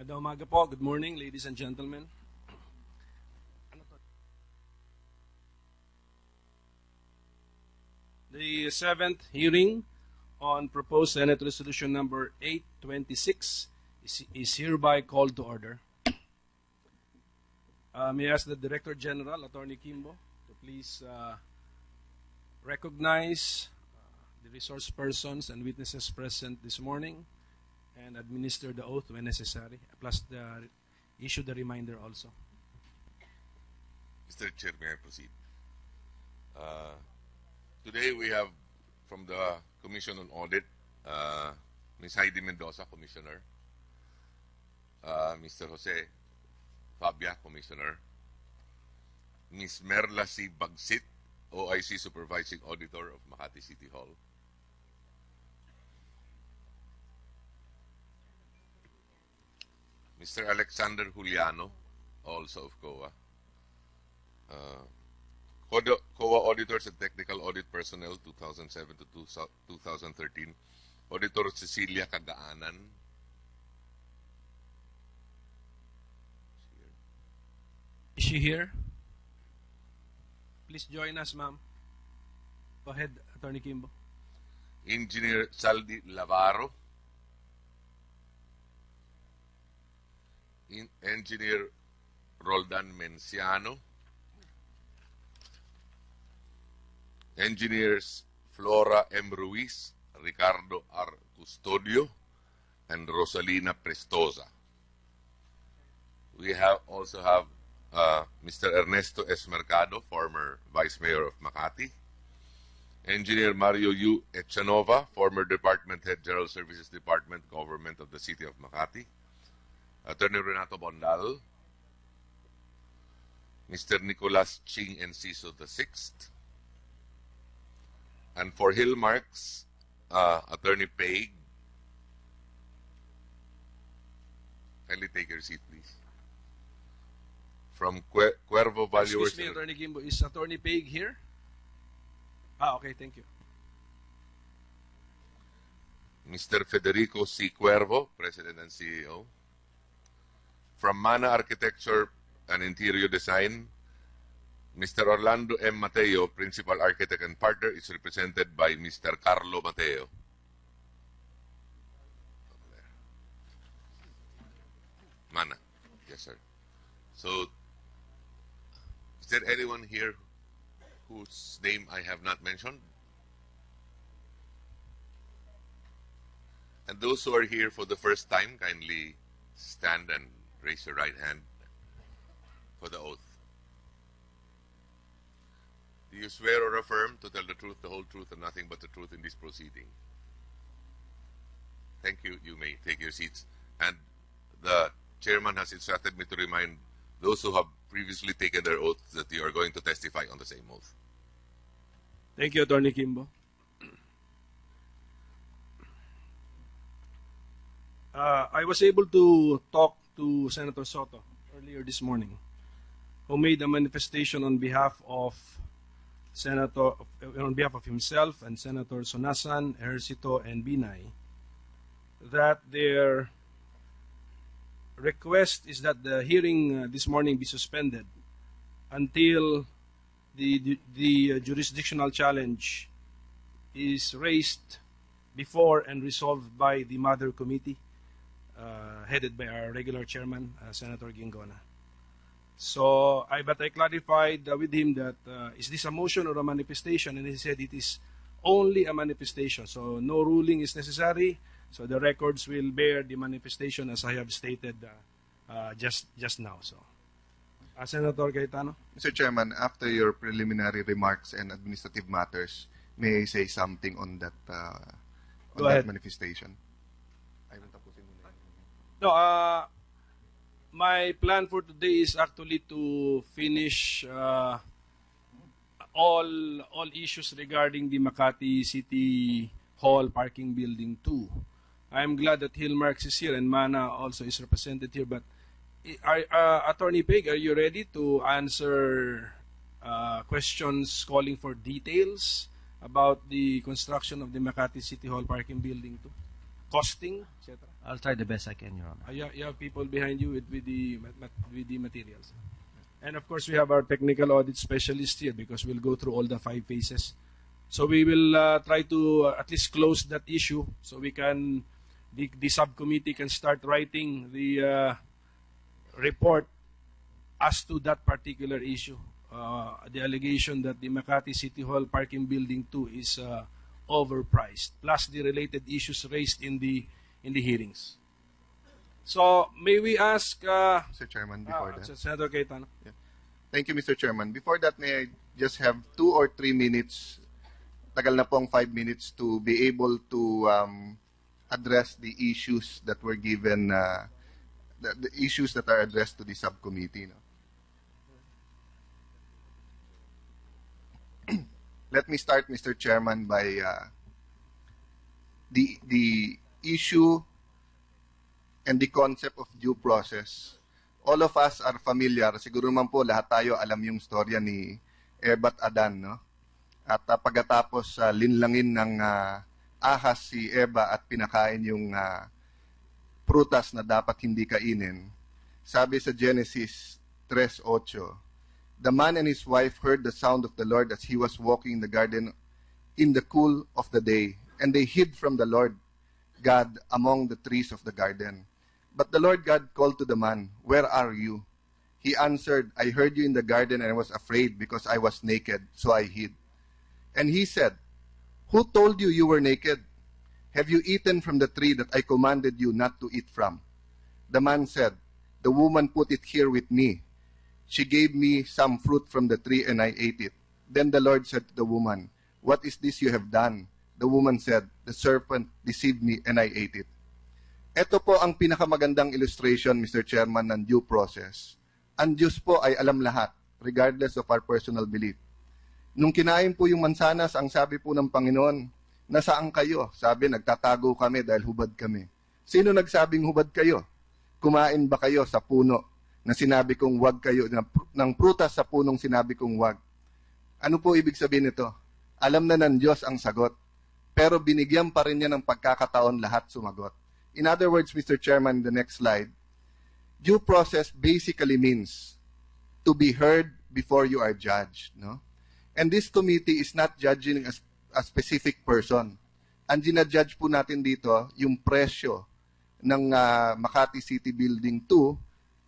Magandang umaga po. Good morning, ladies and gentlemen. The seventh hearing on proposed Senate Resolution number 826 is hereby called to order. May I ask the Director General, Attorney Kimbo, to please recognize the resource persons and witnesses present this morning and administer the oath when necessary, plus issue the reminder also. Mr. Chair, may I proceed? Today we have from the Commission on Audit, Ms. Heidi Mendoza, Commissioner, Mr. Jose Fabia, Commissioner, Ms. Merla C. Bagsit, OIC Supervising Auditor of Makati City Hall, Mr. Alexander Juliano, also of COA, COA Auditors and Technical Audit Personnel 2007 to 2013, Auditor Cecilia Kadaanan, Is she here? Please join us, ma'am. Go ahead, Attorney Kimbo. Engineer Saldi Lavaro, Engineer Roldan Menciano, Engineers Flora M. Ruiz, Ricardo R. Custodio, and Rosalina Prestosa. We also have Mr. Ernesto S. Mercado, former Vice Mayor of Makati, Engineer Mario U. Echanova, former Department Head, General Services Department, Government of the City of Makati, Attorney Renato Bondal, Mr. Nicolas Ching Enciso VI, and for Hillmarks, Attorney Paig. Kindly take your seat, please. From Cuervo Valuers. Excuse me, Attorney Kimbo. Is Attorney Paig here? Okay, thank you. Mr. Federico C. Cuervo, President and CEO. From Mana Architecture and Interior Design, Mr. Orlando M. Mateo, Principal Architect and Partner, is represented by Mr. Carlo Mateo. Mana. Yes, sir. So, is there anyone here whose name I have not mentioned? And those who are here for the first time, kindly stand and raise your right hand for the oath. Do you swear or affirm to tell the truth, the whole truth, and nothing but the truth in this proceeding? Thank you. You may take your seats. And the chairman has instructed me to remind those who have previously taken their oath that you are going to testify on the same oath. Thank you, Attorney Kimbo. I was able to talk to Senator Soto earlier this morning, who made a manifestation on behalf of himself and Senator Sonasan, Ejercito, and Binay, that their request is that the hearing this morning be suspended until the jurisdictional challenge is raised before and resolved by the Mother Committee, headed by our regular chairman, Senator Gingona. So, but I clarified with him that is this a motion or a manifestation, and he said it is only a manifestation, so no ruling is necessary. So the records will bear the manifestation as I have stated just now. So, Senator Cayetano. Mr. Chairman, after your preliminary remarks and administrative matters, may I say something on that manifestation? No, my plan for today is actually to finish all issues regarding the Makati City Hall Parking Building 2. I'm glad that Hillmarks is here and Mana also is represented here. But Attorney Peg, are you ready to answer questions calling for details about the construction of the Makati City Hall Parking Building 2? Costing, etc.? I'll try the best I can, Your Honor. You have people behind you with the materials. And of course, we have our technical audit specialist here because we'll go through all the 5 phases. So we will try to at least close that issue so we can, the subcommittee can start writing the report as to that particular issue. The allegation that the Makati City Hall parking building 2 is overpriced, plus the related issues raised in the hearings. So may we ask Mr. Chairman, before that. Senator Cayetano? Yeah. Thank you, Mr. Chairman. Before that, may I just have 2 or 3 minutes, tagal na pong 5 minutes, to be able to address the issues that were given, the issues that are addressed to the subcommittee. No? Let me start, Mr. Chairman, by the issue and the concept of due process. All of us are familiar, siguro naman po lahat tayo alam yung storya ni Eva at Adan, no? At pagkatapos linlangin ng ahas si Eva at pinakain yung prutas na dapat hindi kainin. Sabi sa Genesis 3:8, "The man and his wife heard the sound of the Lord as he was walking in the garden in the cool of the day, and they hid from the Lord God among the trees of the garden. But the Lord God called to the man, 'Where are you?' He answered, 'I heard you in the garden, and I was afraid because I was naked, so I hid.' And he said, 'Who told you you were naked? Have you eaten from the tree that I commanded you not to eat from?' The man said, 'The woman put it here with me. She gave me some fruit from the tree, and I ate it.' Then the Lord said to the woman, 'What is this you have done?' The woman said, 'The serpent deceived me, and I ate it.'" Ito po ang pinakamagandang illustration, Mr. Chairman, ng due process. Ang Diyos po ay alam lahat, regardless of our personal belief. Nung kinain po yung mansanas, ang sabi po ng Panginoon, "Nasaan kayo?" Sabi, "Nagtatago kami dahil hubad kami." Sino nagsabing hubad kayo? Kumain ba kayo sa puno na sinabi kong wag kayo, ng prutas sa punong sinabi kong wag? Ano po ibig sabihin nito? Alam na ng Diyos ang sagot, pero binigyan pa rin niya ng pagkakataon lahat sumagot. In other words, Mr. Chairman, the next slide, due process basically means to be heard before you are judged. No? And this committee is not judging a specific person. Ang ginajudge po natin dito, yung presyo ng Makati City Building 2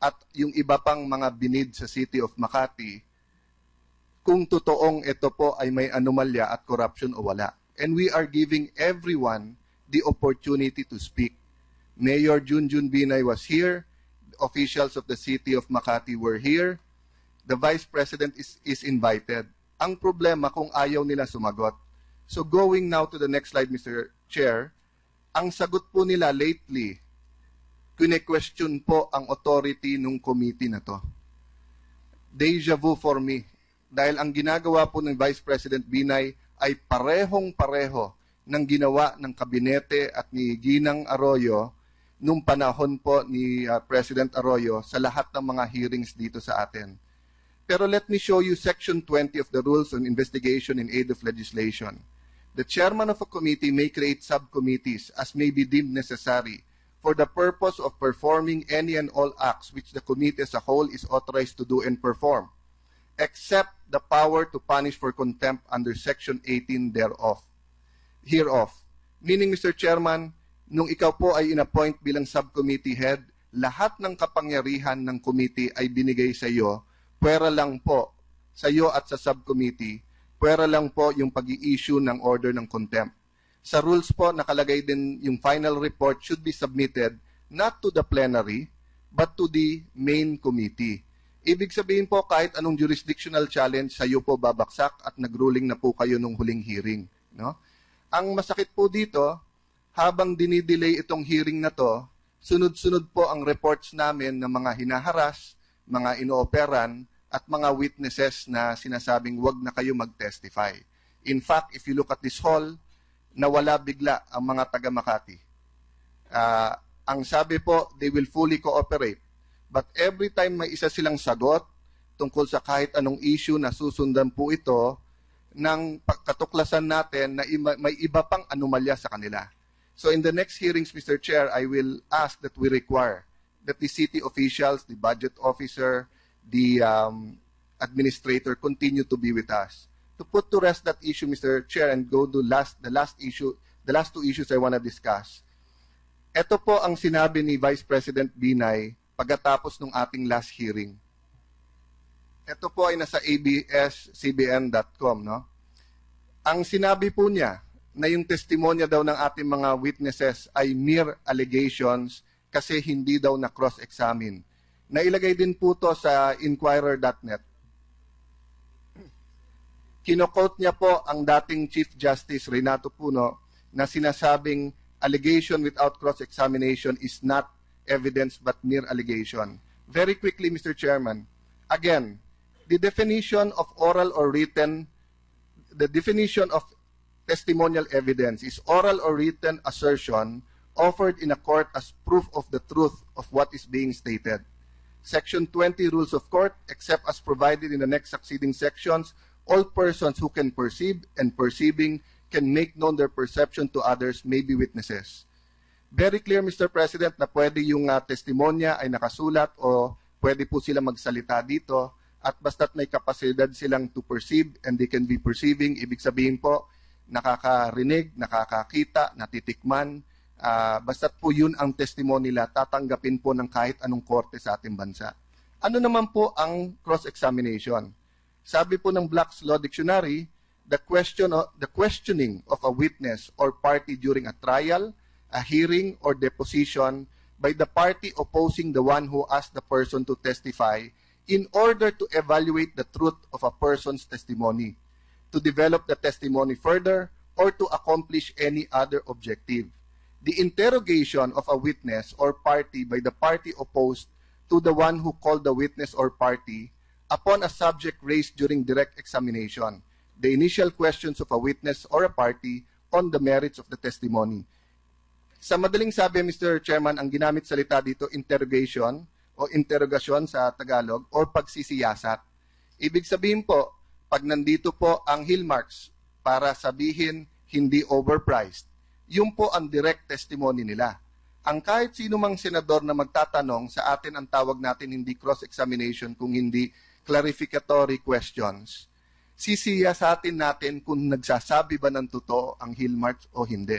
at yung iba pang mga binid sa City of Makati, kung totoong ito po ay may anomalya at corruption o wala. And we are giving everyone the opportunity to speak. Mayor Junjun Binay was here. Officials of the City of Makati were here. The Vice President is invited. Ang problema kung ayaw nila sumagot. So going now to the next slide, Mr. Chair, ang sagot po nila lately, kine-question po ang authority ng committee na to. Deja vu for me. Dahil ang ginagawa po ng Vice President Binay ay parehong-pareho ng ginawa ng kabinete at ni Ginang Arroyo nung panahon po ni President Arroyo sa lahat ng mga hearings dito sa atin. Pero let me show you Section 20 of the Rules on Investigation in Aid of Legislation. The chairman of a committee may create subcommittees as may be deemed necessary for the purpose of performing any and all acts which the committee as a whole is authorized to do and perform, except the power to punish for contempt under Section 18 hereof. Meaning, Mr. Chairman, nung ikaw po ay inappoint bilang subcommittee head, lahat ng kapangyarihan ng committee ay binigay sa iyo, pwera lang po sa iyo at sa subcommittee, pwera lang po yung pag-i-issue ng order ng contempt. Sa rules po, nakalagay din yung final report should be submitted not to the plenary, but to the main committee. Ibig sabihin po, kahit anong jurisdictional challenge, sa iyo po babaksak at nagruling na po kayo nung huling hearing. No? Ang masakit po dito, habang dinidelay itong hearing na to, sunod-sunod po ang reports namin ng mga hinaharas, mga inooperan, at mga witnesses na sinasabing wag na kayo mag-testify. In fact, if you look at this hall, nawala bigla ang mga taga-Makati. Ang sabi po, they will fully cooperate. But every time may isa silang sagot tungkol sa kahit anong issue na susundan po ito ng katuklasan natin na may iba pang anomalya sa kanila. So in the next hearings, Mr. Chair, I will ask that we require that the city officials, the budget officer, the administrator continue to be with us. To put to rest that issue, Mr. Chair, and go to the last two issues I want to discuss. Ito po ang sinabi ni Vice President Binay pagkatapos ng ating last hearing. Ito po ay nasa abscbn.com, no? Ang sinabi po niya na yung testimonya daw ng ating mga witnesses ay mere allegations kasi hindi daw na cross-examine. Nailagay din po to sa inquirer.net. Kino-quote niya po ang dating Chief Justice Renato Puno na sinasabing allegation without cross-examination is not evidence but mere allegation. Very quickly, Mr. Chairman, again, the definition of oral or written, the definition of testimonial evidence is oral or written assertion offered in a court as proof of the truth of what is being stated. Section 20 Rules of Court, except as provided in the next succeeding sections, all persons who can perceive and perceiving can make known their perception to others may be witnesses. Very clear, Mr. President, na pwede yung testimonya ay nakasulat o pwede po sila magsalita dito at basta't may kapasidad silang to perceive and they can be perceiving, ibig sabihin po, nakakarinig, nakakakita, natitikman, basta't po yun ang testimony nila, tatanggapin po ng kahit anong korte sa ating bansa. Ano naman po ang cross-examination? Sabi po ng Black's Law Dictionary, the questioning of a witness or party during a trial, a hearing, or deposition by the party opposing the one who asked the person to testify in order to evaluate the truth of a person's testimony, to develop the testimony further, or to accomplish any other objective. The interrogation of a witness or party by the party opposed to the one who called the witness or party upon a subject raised during direct examination, the initial questions of a witness or a party on the merits of the testimony. Sa madaling sabi, Mr. Chairman, ang ginamit salita dito, interrogation o interrogasyon sa Tagalog or pagsisiyasat. Ibig sabihin po, pag nandito po ang hallmarks para sabihin hindi overpriced, yun po ang direct testimony nila. Ang kahit sino mang senador na magtatanong sa atin, ang tawag natin hindi cross-examination kung hindi clarificatory questions, sisiyasatin natin kung nagsasabi ba ng totoo ang hallmarks o hindi.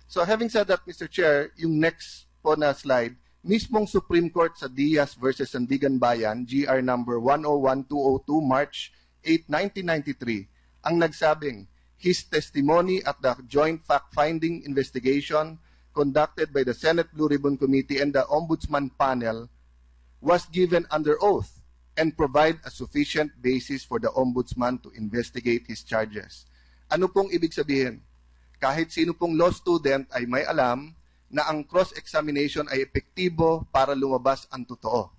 So having said that, Mr. Chair, yung next po na slide, mismong Supreme Court sa Diaz versus Sandigan Bayan, GR number 101202, March 8, 1993, ang nagsabing, his testimony at the joint fact-finding investigation conducted by the Senate Blue Ribbon Committee and the Ombudsman panel was given under oath and provide a sufficient basis for the Ombudsman to investigate his charges. Ano pong ibig sabihin? Kahit sino pong law student ay may alam na ang cross-examination ay epektibo para lumabas ang totoo.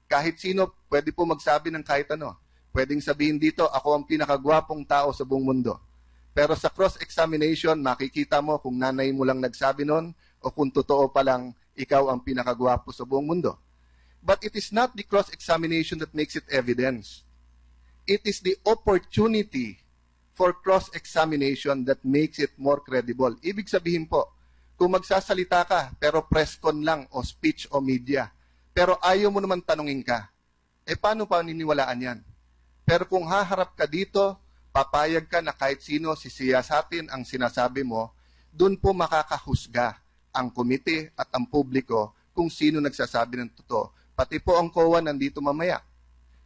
Kahit sino pwede po magsabi ng kahit ano. Pwedeng sabihin dito, ako ang pinakagwapong tao sa buong mundo. Pero sa cross-examination, makikita mo kung nanay mo lang nagsabi nun o kung totoo pa lang ikaw ang pinakagwapo sa buong mundo. But it is not the cross-examination that makes it evidence. It is the opportunity for cross-examination that makes it more credible. Ibig sabihin po, kung magsasalita ka, pero press con lang o speech o media, pero ayaw mo naman tanungin ka, paano pa niniwalaan yan? Pero kung haharap ka dito, papayag ka na kahit sino sisiyasatin ang sinasabi mo, dun po makakahusga ang komite at ang publiko kung sino nagsasabi ng totoo. Pati po ang COA nandito mamaya.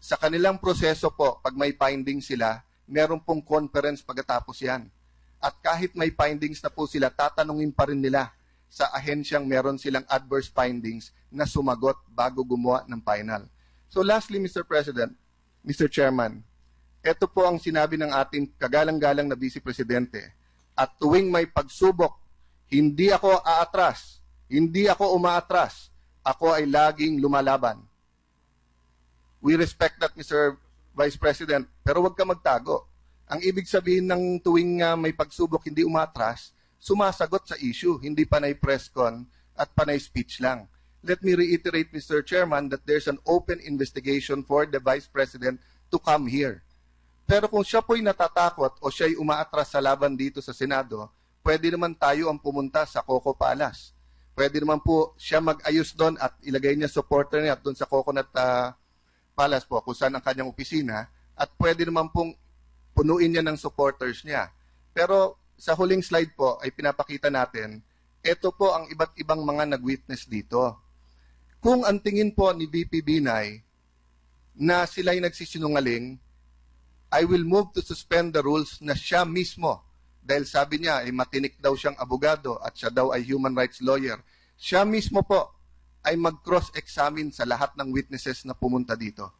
Sa kanilang proseso po, pag may findings sila, meron pong conference pagkatapos yan. At kahit may findings na po sila, tatanungin pa rin nila sa ahensyang meron silang adverse findings na sumagot bago gumawa ng final. So lastly, Mr. President, Mr. Chairman, ito po ang sinabi ng ating kagalang-galang na Vice Presidente. At tuwing may pagsubok, hindi ako aatras, hindi ako umaatras, ako ay laging lumalaban. We respect that, Mr. Vice President, pero huwag ka magtago. Ang ibig sabihin ng tuwing may pagsubok, hindi umatras, sumasagot sa issue, hindi panay press con at panay speech lang. Let me reiterate, Mr. Chairman, that there's an open investigation for the Vice President to come here. Pero kung siya po'y natatakot o siya'y umaatras sa laban dito sa Senado, pwede naman tayo ang pumunta sa Koko Palace. Pwede naman po siya mag-ayos doon at ilagay niya supporter niya doon sa Coconut Palace po, kung saan ang kanyang opisina, at pwede naman pong punuin niya ng supporters niya. Pero sa huling slide po ay pinapakita natin, ito po ang iba't ibang mga nag-witness dito. Kung ang tingin po ni VP Binay na sila'y nagsisinungaling, I will move to suspend the rules na siya mismo, dahil sabi niya ay matinik daw siyang abogado at siya daw ay human rights lawyer, siya mismo po ay mag-cross-examine sa lahat ng witnesses na pumunta dito.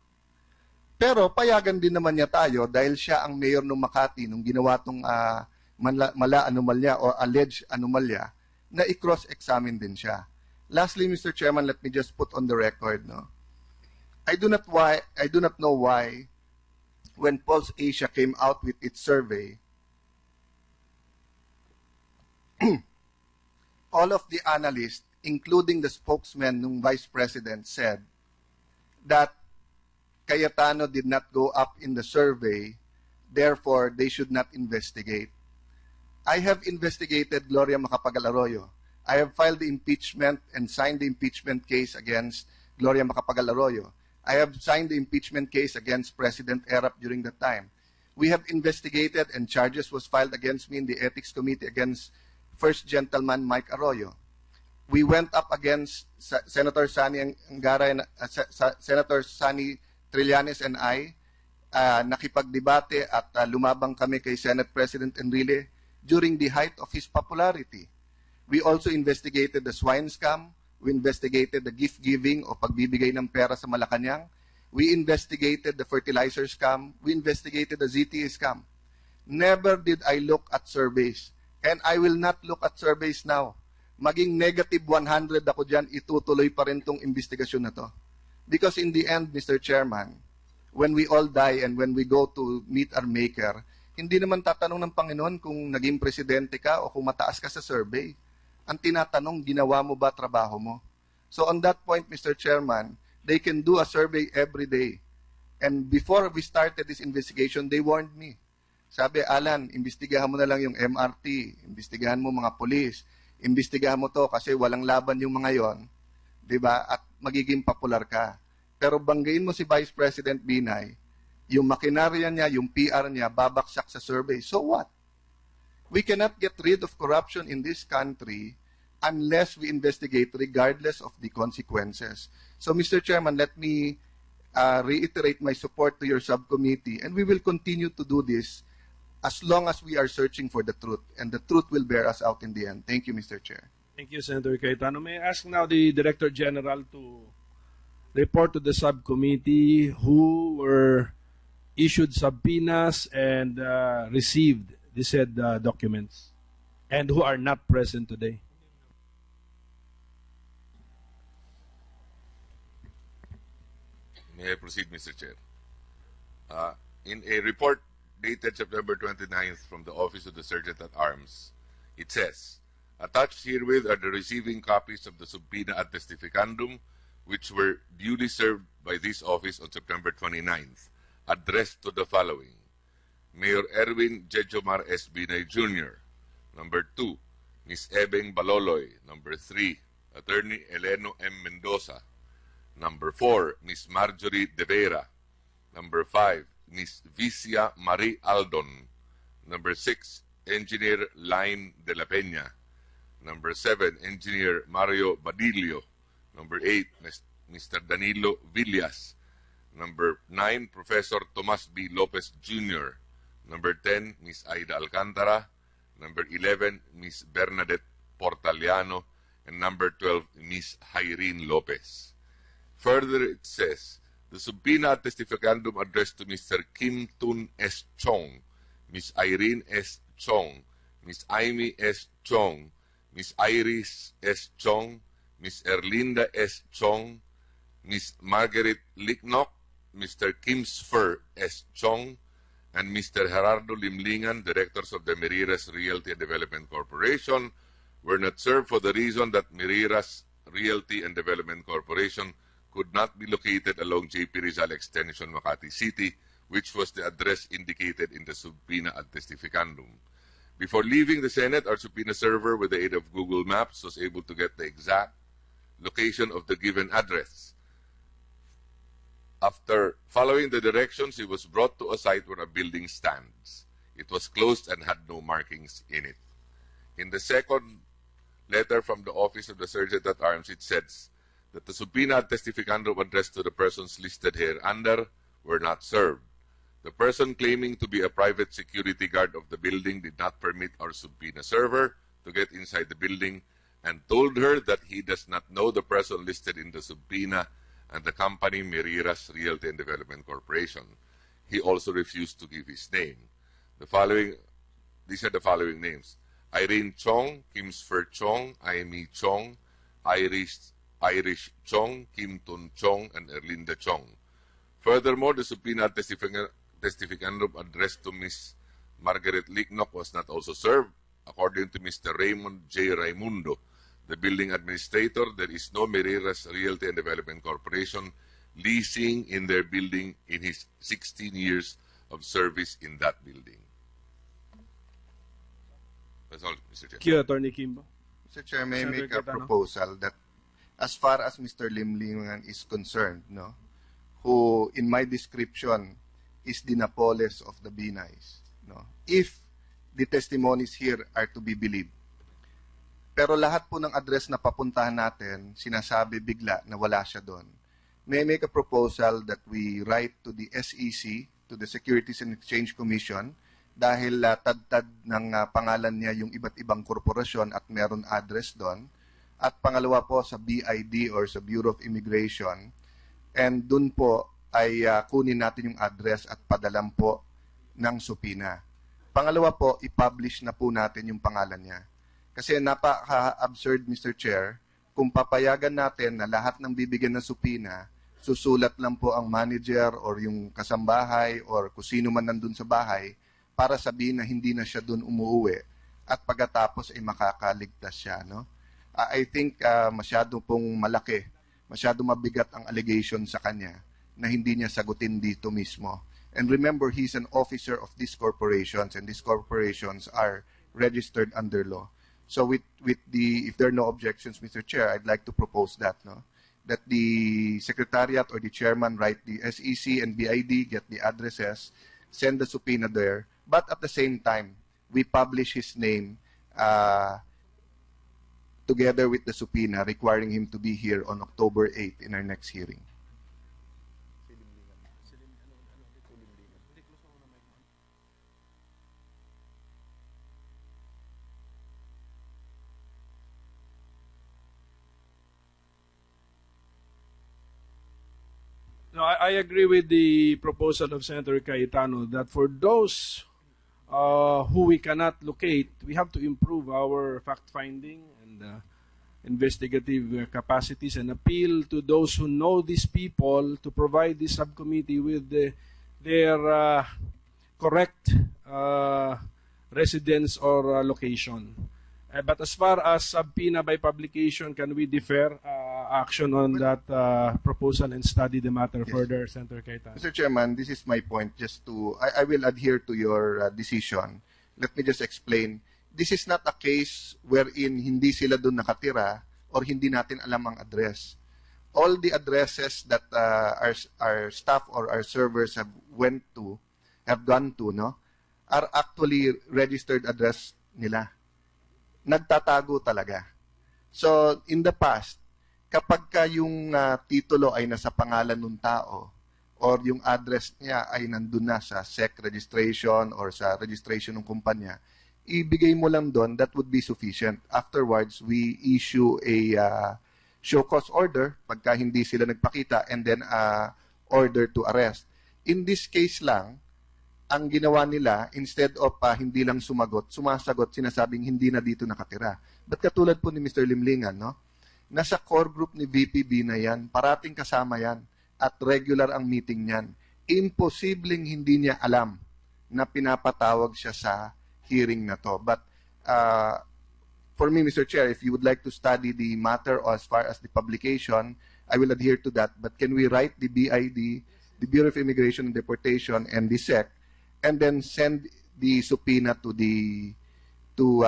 Pero payagan din naman niya tayo dahil siya ang mayor ng Makati nung ginawa itong mala anomalya o alleged anomalya na i-cross-examine din siya. Lastly, Mr. Chairman, let me just put on the record, no? I do not know why when Pulse Asia came out with its survey, all of the analysts, including the spokesman ng Vice President, said that Cayetano did not go up in the survey, therefore they should not investigate. I have investigated Gloria Macapagal-Arroyo. I have filed the impeachment and signed the impeachment case against Gloria Macapagal-Arroyo. I have signed the impeachment case against President Erap during that time. We have investigated and charges was filed against me in the Ethics Committee against First Gentleman Mike Arroyo. We went up against Senator Sani Angara and Senator Sani Trillanes and I. Nakipagdebate at lumabang kami kay Senate President Enrile during the height of his popularity. We also investigated the swine scam. We investigated the gift-giving o pagbibigay ng pera sa Malacanang. We investigated the fertilizer scam. We investigated the ZTE scam. Never did I look at surveys. And I will not look at surveys now. Maging negative 100 ako dyan, itutuloy pa rin tong investigasyon na to. Because in the end, Mr. Chairman, when we all die and when we go to meet our Maker, hindi naman tatanong ng Panginoon kung naging presidente ka o kung mataas ka sa survey. Ang tinatanong, ginawa mo ba trabaho mo? So on that point, Mr. Chairman, they can do a survey every day. And before we started this investigation, they warned me. Sabi, Alan, imbestigahan mo na lang yung MRT, imbestigahan mo mga polis, imbestigahan mo to kasi walang laban yung mga yon, di ba? At magiging popular ka. Pero banggain mo si Vice President Binay, yung makinarya niya, yung PR niya, babaksak sa survey. So what? We cannot get rid of corruption in this country unless we investigate regardless of the consequences. So, Mr. Chairman, let me reiterate my support to your subcommittee, and we will continue to do this as long as we are searching for the truth, and the truth will bear us out in the end. Thank you, Mr. Chair. Thank you, Senator Cayetano. May I ask now the Director General to report to the subcommittee who were issued subpoenas and received the said documents and who are not present today. May I proceed, Mr. Chair? In a report dated September 29th from the Office of the Sergeant at Arms, it says, attached herewith are the receiving copies of the subpoena ad testificandum, which were duly served by this office on September 29th, addressed to the following: Mayor Erwin Jejomar S. Binay Jr. Number 2, Ms. Ebeng Baloloy. Number 3, Attorney Eleno M. Mendoza. Number 4, Ms. Marjorie De Vera. Number 5, Ms. Vicia Marie Aldon. Number 6, Engineer Line de la Peña. Number 7, Engineer Mario Badillo. Number 8, Mr. Danilo Villas. Number 9, Professor Tomas B. Lopez Jr. Number 10, Ms. Aida Alcantara. Number 11, Ms. Bernadette Portaliano. And number 12, Ms. Haireen Lopez. Further, it says, the subpoena testificandum addressed to Mr. Kim Tun S. Chong, Ms. Irene S. Chong, Ms. Aimee S. Chong, Ms. Iris S. Chong, Ms. Erlinda S. Chong, Ms. Margaret Licknock, Mr. Kim Sfer S. Chong, and Mr. Gerardo Limlingan, directors of the Meriras Realty and Development Corporation, were not served for the reason that Meriras Realty and Development Corporation could not be located along JP Rizal Extension, Makati City, which was the address indicated in the subpoena ad testificandum. Before leaving the Senate, our subpoena server, with the aid of Google Maps, was able to get the exact location of the given address. After following the directions, he was brought to a site where a building stands. It was closed and had no markings in it. In the second letter from the Office of the Sergeant at Arms, it says that the subpoena testificando addressed to the persons listed hereunder were not served. The person claiming to be a private security guard of the building did not permit our subpoena server to get inside the building and told her that he does not know the person listed in the subpoena and the company Merira's Realty and Development Corporation. He also refused to give his name. These are the following names: Irene Chong, Kim Sfer Chong, Amy Chong, Irish Chong, Kim Tun Chong, and Erlinda Chong. Furthermore, the subpoena testificando addressed to Ms. Margaret Licknock was not also served. According to Mr. Raymond J. Raimundo, the building administrator, there is no Merira's Realty and Development Corporation leasing in their building in his 16 years of service in that building. That's all, Mr. Chair. Thank you, Attorney Kimbo. Mr. Chair, may I Senator make a Cayetano? proposal that as far as Mr. Limlingan is concerned, no, who in my description is the Napoles of the Binays, no, if the testimonies here are to be believed. Pero lahat po ng address na papuntahan natin, sinasabi bigla na wala siya doon. May I make a proposal that we write to the SEC, to the Securities and Exchange Commission, dahil tad-tad ng pangalan niya yung iba't ibang korporasyon at meron address doon. At pangalawa po sa BID or sa Bureau of Immigration. And doon po ay kunin natin yung address at padalan po ng subpoena. Pangalawa po, i-publish na po natin yung pangalan niya. Kasi napaka-absurd, Mr. Chair, kung papayagan natin na lahat ng bibigyan ng subpoena, susulat lang po ang manager or yung kasambahay or kung sino man nandun sa bahay para sabihin na hindi na siya dun umuwi at pagkatapos ay makakaligtas siya. No? I think masyado pong malaki, masyado mabigat ang allegation sa kanya na hindi niya sagutin dito mismo. And remember, he's an officer of these corporations, and these corporations are registered under law. So if there are no objections, Mr. Chair, I'd like to propose that, no? That the Secretariat or the Chairman write the SEC and BID, get the addresses, send the subpoena there, but at the same time, we publish his name together with the subpoena requiring him to be here on October 8th in our next hearing. No, I agree with the proposal of Senator Cayetano that for those who we cannot locate, we have to improve our fact-finding and investigative capacities and appeal to those who know these people to provide this subcommittee with their correct residence or location. But as far as subpoena by publication, can we defer action on that proposal and study the matter further, Senator Cayetano? Mr. Chairman, this is my point. I will adhere to your decision. Let me just explain. This is not a case wherein hindi sila doon nakatira or hindi natin alam ang address. All the addresses that our staff or our servers have gone to, no, are actually registered address nila. Nagtatago talaga. So, in the past, kapag ka yung titulo ay nasa pangalan ng tao or yung address niya ay nandun na sa SEC registration or sa registration ng kumpanya, ibigay mo lang doon, that would be sufficient. Afterwards, we issue a show cause order pagka hindi sila nagpakita and then order to arrest. In this case lang, ang ginawa nila, instead of hindi lang sumasagot, sinasabing hindi na dito nakatira. But katulad po ni Mr. Limlingan, no? Nasa core group ni VPB na yan, parating kasama yan, at regular ang meeting niyan. Imposibleng hindi niya alam na pinapatawag siya sa hearing na to. But for me, Mr. Chair, if you would like to study the matter as far as the publication, I will adhere to that. But can we write the BID, the Bureau of Immigration and Deportation, and the SEC, and then send the subpoena to the to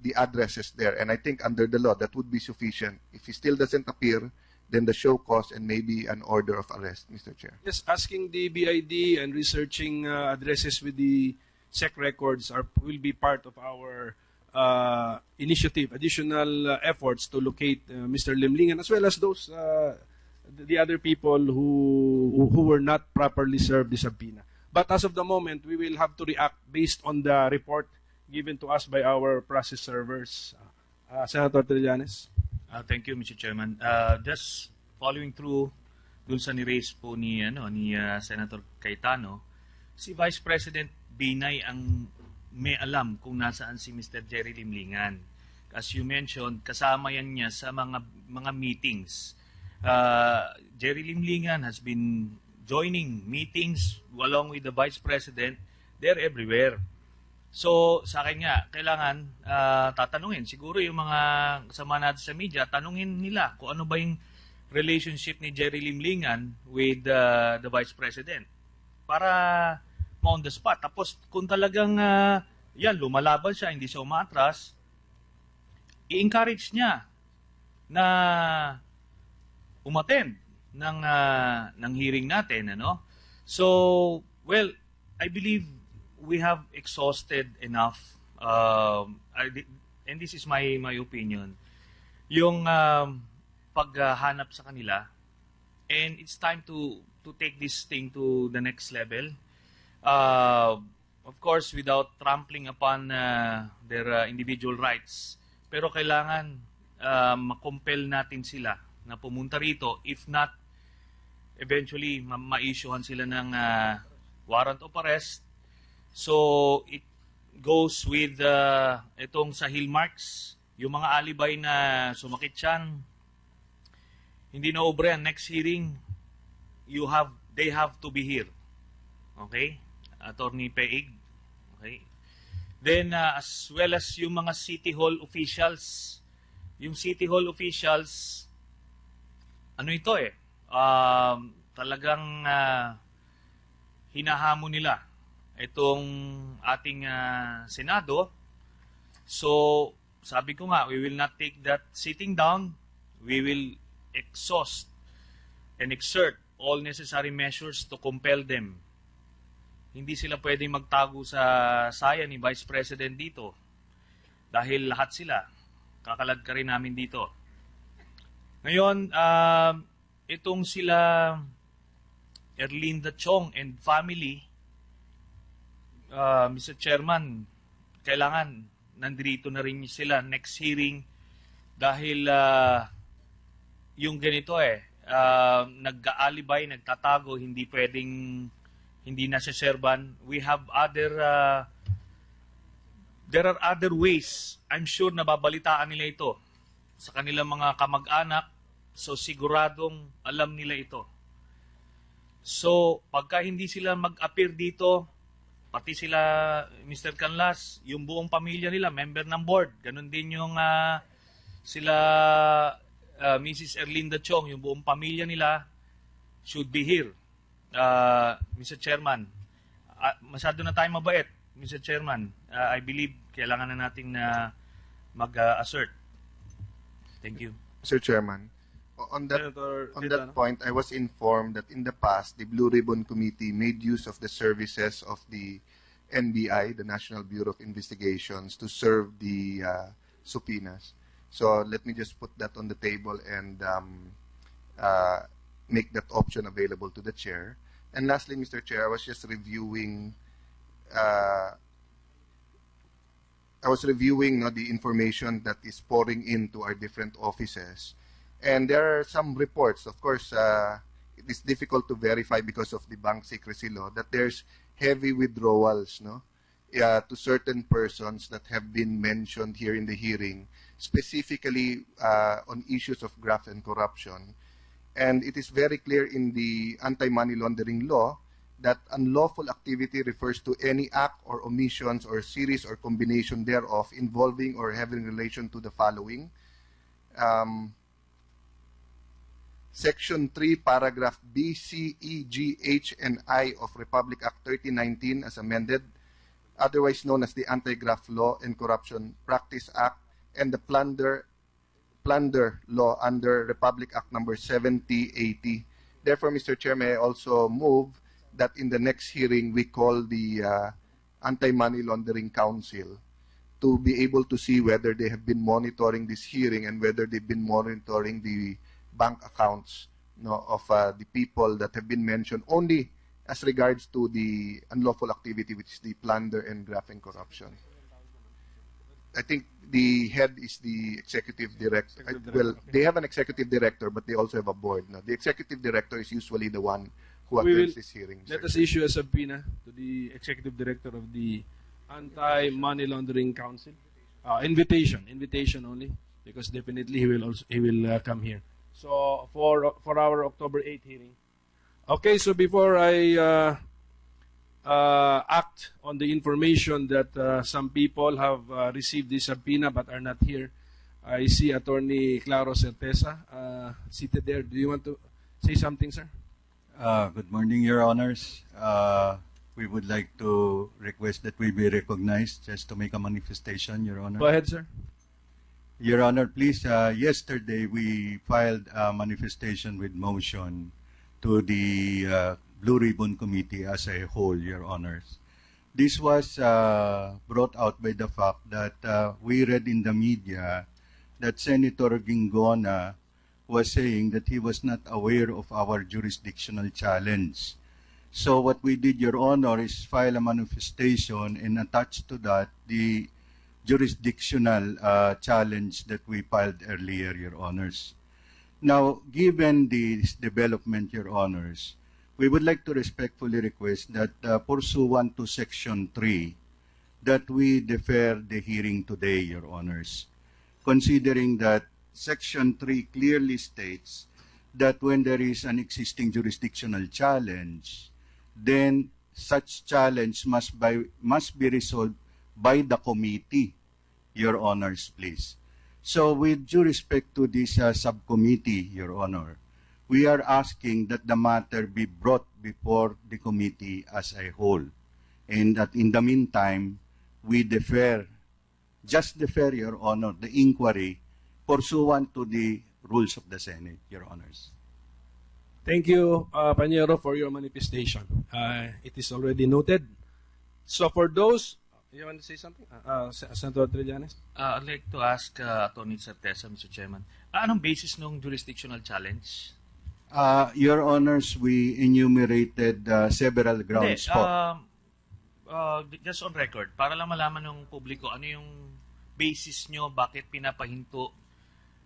the addresses there. And I think under the law, that would be sufficient. If he still doesn't appear, then the show cause and maybe an order of arrest, Mr. Chair. Yes, asking the BID and researching addresses with the SEC records will be part of our initiative, additional efforts to locate Mr. Limlingan, as well as those the other people who were not properly served the subpoena. But as of the moment, we will have to react based on the report given to us by our process servers. Senator Trillanes. Thank you, Mr. Chairman. Just following through dun sa ni-raise po ni Senator Cayetano, si Vice President Binay ang may alam kung nasaan si Mr. Jerry Limlingan. As you mentioned, kasama yan niya sa mga meetings. Jerry Limlingan has been joining meetings along with the Vice President. They're everywhere. So, sa akin nga, kailangan tatanungin. Siguro yung mga kasama natin sa media, tanungin nila kung ano ba yung relationship ni Jerry Limlingan with the Vice President. Para on the spot. Tapos, kung talagang lumalaban siya, hindi siya umatras, i-encourage niya na umattend ng hearing natin. Ano? So, well, I believe we have exhausted enough, and this is my opinion, yung paghanap sa kanila, and it's time to take this thing to the next level. Of course, without trampling upon their individual rights, pero kailangan makompel natin sila na pumunta rito. If not, eventually ma-issuehan sila ng warrant of arrest. So, it goes with itong sa heel marks, yung mga alibay na sumakit siyan, hindi na obra yan. Next hearing, they have to be here. Okay? Attorney Peig. Okay? Then, as well as yung mga City Hall officials. Yung City Hall officials, ano ito talagang hinahamon nila itong ating Senado. So, sabi ko nga, we will not take that sitting down. We will exhaust and exert all necessary measures to compel them. Hindi sila pwedeng magtago sa saya ni Vice President dito. Dahil lahat sila, kakalad ka rin namin dito. Ngayon, itong sila Erlinda Chong and family, Mr. Chairman, kailangan nandito na rin sila next hearing dahil yung ganito nag-aalibay, nagtatago, hindi pwedeng hindi nasiserban. We have there are other ways. I'm sure nababalitaan nila ito sa kanilang mga kamag-anak, so siguradong alam nila ito. So, pagka hindi sila mag-appear dito, pati sila, Mr. Canlas, yung buong pamilya nila, member ng board. Ganon din yung sila, Mrs. Erlinda Chong, yung buong pamilya nila should be here. Mr. Chairman, masyado na tayo mabait, Mr. Chairman. I believe kailangan na nating mag-assert. Thank you. Mr. Chairman, on that point, I was informed that in the past, the Blue Ribbon Committee made use of the services of the NBI, the National Bureau of Investigations, to serve the subpoenas. So let me just put that on the table and make that option available to the chair. And lastly, Mr. Chair, I was just reviewing the information that is pouring into our different offices. And there are some reports, of course, it is difficult to verify because of the bank secrecy law, that there's heavy withdrawals to certain persons that have been mentioned here in the hearing, specifically on issues of graft and corruption. And it is very clear in the anti-money laundering law that unlawful activity refers to any act or omissions or series or combination thereof involving or having relation to the following. Section 3, paragraph B, C, E, G, H, and I of Republic Act 3019 as amended otherwise known as the Anti-Graft Law and Corruption Practice Act, and the Plunder Law under Republic Act number 7080. Therefore, Mr. Chair, may I also move that in the next hearing we call the Anti-Money Laundering Council to be able to see whether they have been monitoring this hearing and whether they've been monitoring the bank accounts of the people that have been mentioned only as regards to the unlawful activity, which is the plunder and graft and corruption. I think the head is the executive director. Well, they have an executive director, but they also have a board. No? The executive director is usually the one who attends this hearing. Let us issue a subpoena to the executive director of the Anti-Money Laundering Council. Invitation only, because definitely he will come here. So for our October 8th hearing. Okay, so before I act on the information that some people have received this subpoena but are not here, I see Attorney Claro Certeza seated there. Do you want to say something, sir? Good morning, Your Honors. We would like to request that we be recognized just to make a manifestation, Your Honor. Go ahead, sir. Your Honor, please, yesterday we filed a manifestation with motion to the Blue Ribbon Committee as a whole, Your Honors. This was brought out by the fact that we read in the media that Senator Gingona was saying that he was not aware of our jurisdictional challenge. So what we did, Your Honor, is file a manifestation and attach to that the jurisdictional challenge that we filed earlier, Your Honors. Now, given this development, Your Honors, we would like to respectfully request that pursuant to Section 3, that we defer the hearing today, Your Honors, considering that Section 3 clearly states that when there is an existing jurisdictional challenge, then such challenge must be resolved by the committee, Your Honors, please. So with due respect to this subcommittee, Your Honor, we are asking that the matter be brought before the committee as a whole, and that in the meantime, we just defer, Your Honor, the inquiry pursuant to the rules of the Senate, Your Honors. Thank you, Panyero, for your manifestation. It is already noted. So for those, you want to say something? Senator Trillanes? I'd like to ask Attorney Certeza, Mr. Chairman, anong basis ng jurisdictional challenge? Your Honors, we enumerated several grounds po. Just on record, para lang malaman ng publiko, ano yung basis nyo, bakit pinapahinto,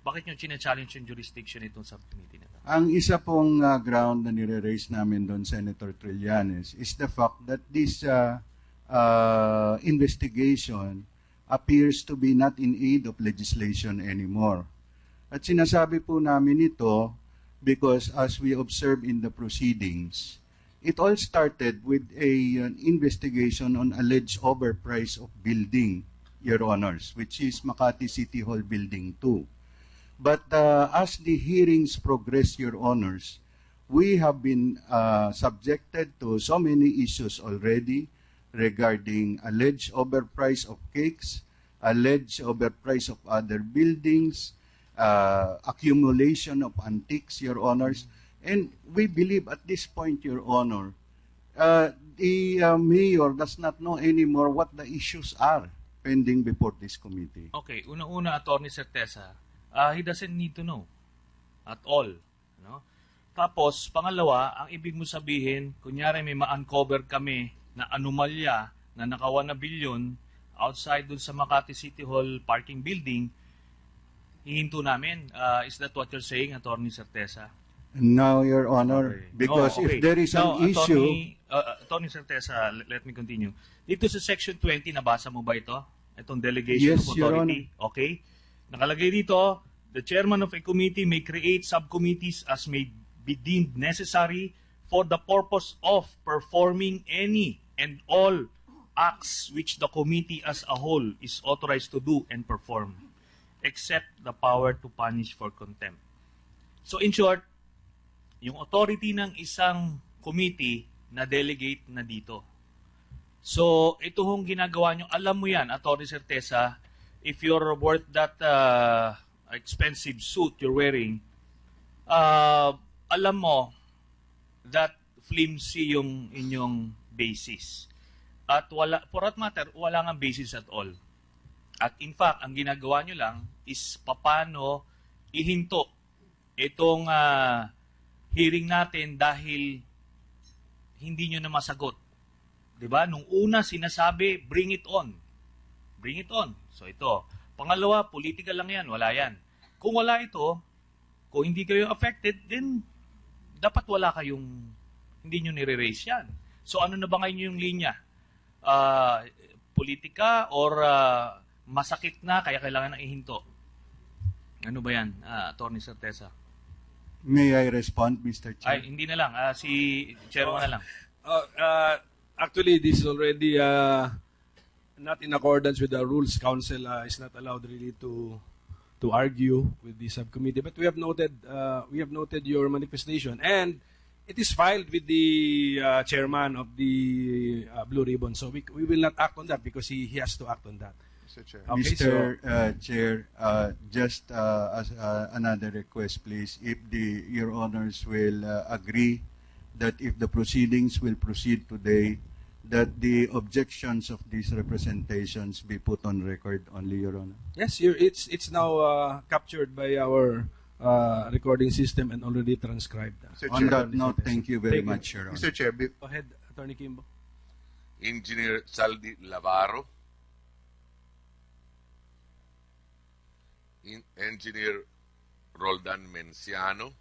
bakit nyo china-challenge yung jurisdiction itong subcommittee na ito? Ang isa pong ground na nire-raise namin doon, Senator Trillanes, is the fact that this investigation appears to be not in aid of legislation anymore. At sinasabi po namin ito because as we observe in the proceedings, it all started with an investigation on alleged overprice of building, Your Honors, which is Makati City Hall Building 2. But as the hearings progress, Your Honors, we have been subjected to so many issues already regarding alleged overprice of cakes, alleged overprice of other buildings, accumulation of antiques, Your Honors. And we believe at this point, Your Honor, the mayor does not know anymore what the issues are pending before this committee. Okay, una-una, Attorney Certeza, he doesn't need to know at all. No? Tapos, pangalawa, ang ibig mo sabihin, kunyari may ma-uncover kami na anomalya na naka 1 billion outside dun sa Makati City Hall parking building, hihinto namin. Is that what you're saying, Attorney Certeza? No, Your Honor, Okay. because No, okay. if there is Now, an issue... Attorney Certeza, let me continue. Dito sa Section 20, nabasa mo ba ito? Itong delegation Yes, of Your authority? Okay. Nakalagay dito, the chairman of a committee may create subcommittees as may be deemed necessary for the purpose of performing any and all acts which the committee as a whole is authorized to do and perform, except the power to punish for contempt. So in short, yung authority ng isang committee na delegate na dito. So, ito hong ginagawa nyo, alam mo yan, Atty. Certeza, if you're worth that expensive suit you're wearing, alam mo that flimsy yung inyong basis. At wala, for that matter, wala nga basis at all. At in fact, ang ginagawa nyo lang is paano ihinto itong hearing natin dahil hindi nyo na masagot. Diba? Nung una sinasabi, bring it on. Bring it on. So ito. Pangalawa, political lang yan. Wala yan. Kung wala ito, kung hindi kayo affected, then dapat wala kayong, hindi nyo nire-raise yan. So ano na ba ngayon yung linya? Politika or masakit na kaya kailangan ng ihinto? Ano ba yan, Atty. Certeza? May I respond, Mr. Chair? Ay, hindi na lang. Si Chairman na lang. Actually, this is already not in accordance with the rules. Council is not allowed really to argue with the subcommittee. But we have noted your manifestation, and it is filed with the chairman of the Blue Ribbon. So we will not act on that because he has to act on that. Mr. Chair. Okay, Mr. Chair, just as another request, please, if your honors will agree that if the proceedings will proceed today, that the objections of these representations be put on record only, Your Honor. Yes, it's now captured by our recording system and already transcribed. Mr. On Chair, that note, thank you very Thank you. much, Your Honor. Mr. Chair, Go ahead, Attorney Kimbo. Engineer Saldi Lavaro, Engineer Roldan Menciano,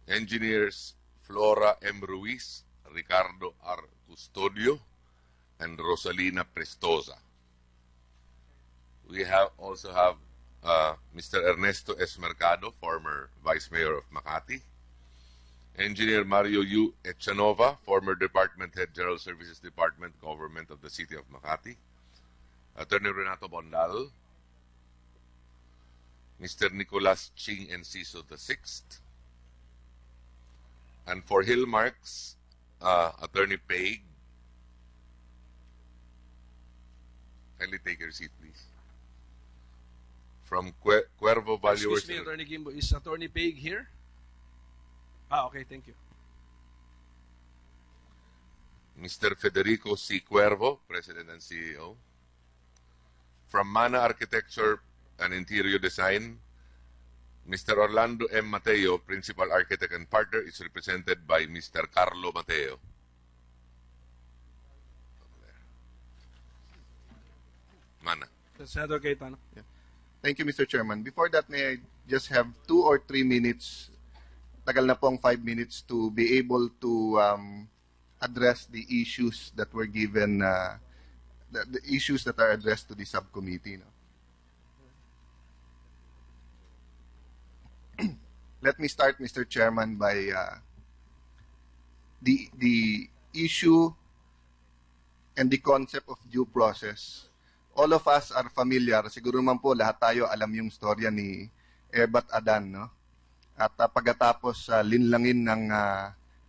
Engineers Flora M. Ruiz, Ricardo R. Custodio, and Rosalina Prestosa. We also have Mr. Ernesto S. Mercado, former Vice Mayor of Makati, Engineer Mario U. Echanova, former Department Head, General Services Department, Government of the City of Makati, Attorney Renato Bondal, Mr. Nicolas Ching Enciso VI, and for Hillmarks, Attorney Paig. Kindly take your seat, please. From Cuervo Valuers. Excuse me, Attorney Kimbo. Is Attorney Paig here? Okay, thank you. Mr. Federico C. Cuervo, President and CEO. From Mana Architecture and Interior Design, Mr. Orlando M. Mateo, Principal Architect and Partner, is represented by Mr. Carlo Mateo. Mana. Senator Cayetano. Yeah. Thank you, Mr. Chairman. Before that, may I just have 2 or 3 minutes, tagal na pong 5 minutes, to be able to address the issues that were given, the issues that are addressed to the subcommittee. No? Let me start, Mr. Chairman, by the issue and the concept of due process. All of us are familiar, siguro naman po lahat tayo alam yung storya ni Eva at Adan, no? At pagkatapos linlangin ng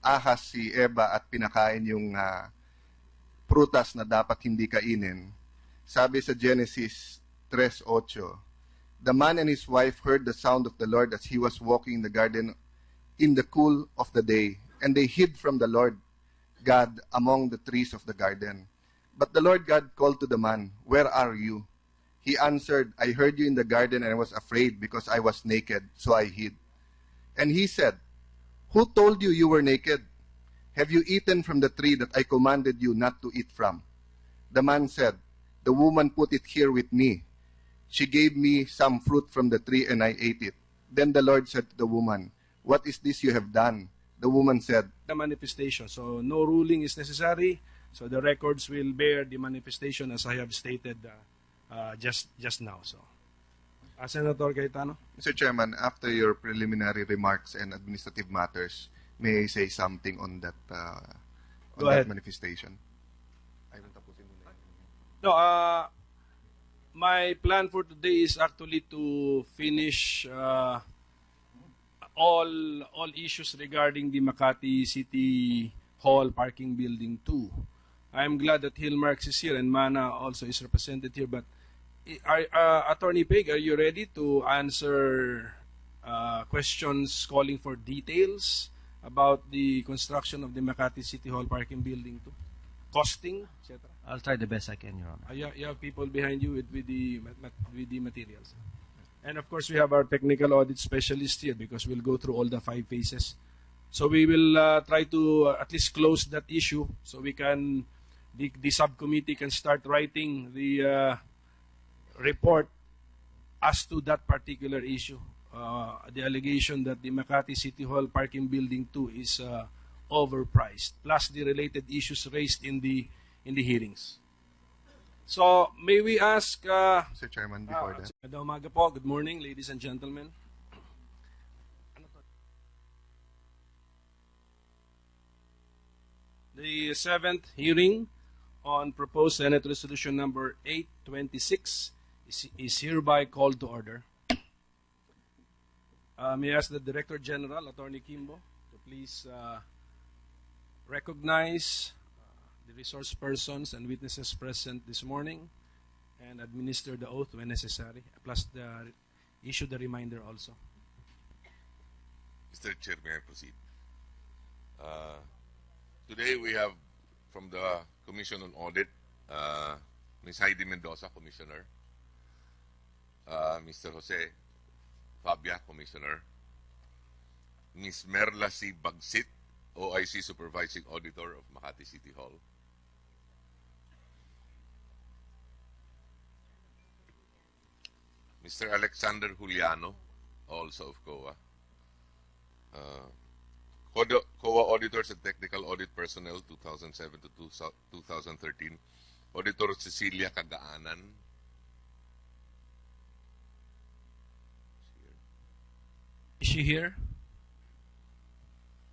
ahas si Eva at pinakain yung prutas na dapat hindi kainin. Sabi sa Genesis 3:8, the man and his wife heard the sound of the Lord as he was walking in the garden in the cool of the day, and they hid from the Lord God among the trees of the garden. But the Lord God called to the man, "Where are you?" He answered, "I heard you in the garden, and I was afraid because I was naked, so I hid." And he said, "Who told you you were naked? Have you eaten from the tree that I commanded you not to eat from?" The man said, "The woman put it here with me. She gave me some fruit from the tree, and I ate it." Then the Lord said to the woman, "What is this you have done?" The woman said, The manifestation. So no ruling is necessary. So the records will bear the manifestation as I have stated just now. So, Senator Cayetano. Mr. Chairman, after your preliminary remarks and administrative matters, may I say something on that Go ahead. manifestation? No, my plan for today is actually to finish all issues regarding the Makati City Hall Parking Building 2. I'm glad that Hillmarks is here and Mana also is represented here. But Attorney Pig, are you ready to answer questions calling for details about the construction of the Makati City Hall Parking Building 2? Costing, etc.? I'll try the best I can, Your Honor. You have people behind you with the materials. And of course, we have our technical audit specialist here because we'll go through all the 5 phases. So we will try to at least close that issue so we can, the subcommittee can start writing the report as to that particular issue. The allegation that the Makati City Hall Parking Building 2 is overpriced, plus the related issues raised in the hearings. So, may we ask... Mr. Chairman, before that. Magandang umaga po. Good morning, ladies and gentlemen. The 7th hearing on proposed Senate Resolution number 826 is hereby called to order. May I ask the Director General, Attorney Kimbo, to please recognize the resource persons and witnesses present this morning and administer the oath when necessary, plus issue the reminder also. Mr. Chair, may I proceed? Today we have from the Commission on Audit, Ms. Heidi Mendoza, Commissioner, Mr. Jose Fabia, Commissioner, Ms. Merla C. Bagsit, OIC Supervising Auditor of Makati City Hall, Mr. Alexander Juliano, also of COA, COA Auditors and Technical Audit Personnel 2007 to 2013, Auditor Cecilia Kadaanan, Is she here?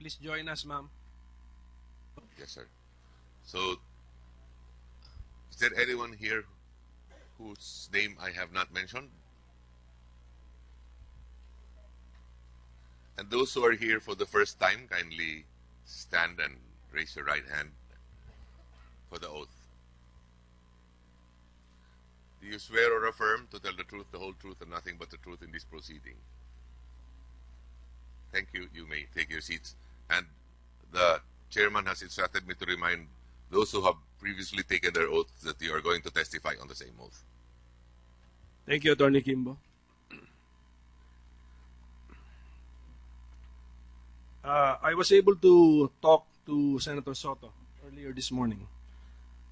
Please join us, ma'am. Yes, sir. So, is there anyone here whose name I have not mentioned? And those who are here for the first time, kindly stand and raise your right hand for the oath. Do you swear or affirm to tell the truth, the whole truth, and nothing but the truth in this proceeding? Thank you. You may take your seats. And the chairman has instructed me to remind those who have previously taken their oaths that you are going to testify on the same oath. Thank you, Attorney Kimbo. I was able to talk to Senator Soto earlier this morning,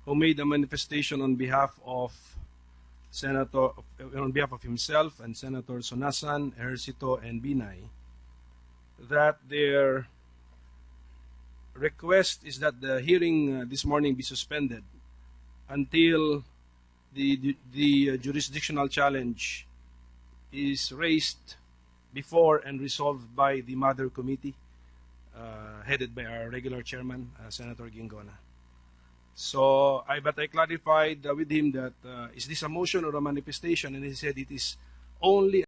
who made a manifestation on behalf of himself and Senator Sonasan, Ejercito, and Binay, that their request is that the hearing this morning be suspended until the jurisdictional challenge is raised before and resolved by the mother committee, headed by our regular chairman, Senator Gingona. So, but I clarified with him that is this a motion or a manifestation, and he said it is only